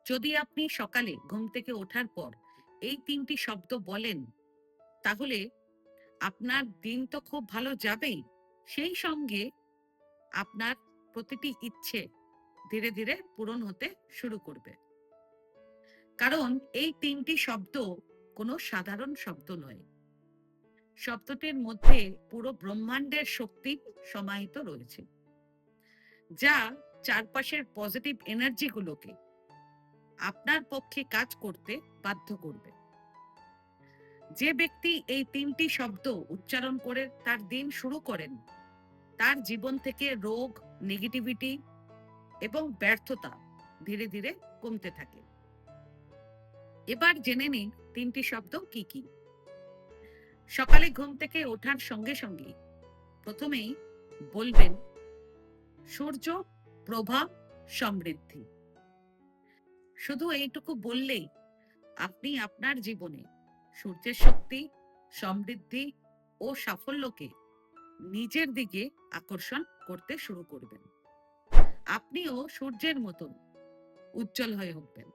যদি আপনি সকালে ঘুম থেকে ওঠার পর এই ৩টি শব্দ বলেন, তাহলে আপনার দিন তো খুব ভালো যাবেই। সেই সঙ্গে আপনার প্রতিটি ইচ্ছে ধীরে, ধীরে পূরণ হতে শুরু করবে। কারণ এই ৩টি শব্দ কোনো সাধারণ শব্দ নয়। শব্দটির মধ্যে পুরো ব্রহ্মাণ্ডের শক্তি সমাহিত রয়েছে, যা চারপাশের পজিটিভ এনার্জি গুলোকে আপনার পক্ষে কাজ করতে বাধ্য করবে। যে ব্যক্তি এই ৩টি শব্দ উচ্চারণ করে তার দিন শুরু করেন, তার জীবন থেকে রোগ, নেগেটিভিটি এবং ব্যর্থতা ধীরে ধীরে কমতে থাকে। এবার জেনে নিন ৩টি শব্দ কি কি। সকালে ঘুম থেকে ওঠার সঙ্গে সঙ্গে প্রথমেই বলবেন সূর্য, প্রভা, সমৃদ্ধি। শুধু এইটুকু বললেই আপনি আপনার জীবনে সূর্যের শক্তি, সমৃদ্ধি ও সাফল্যকে নিজের দিকে আকর্ষণ করতে শুরু করবেন। আপনিও সূর্যের মতন উজ্জ্বল হয়ে উঠবেন।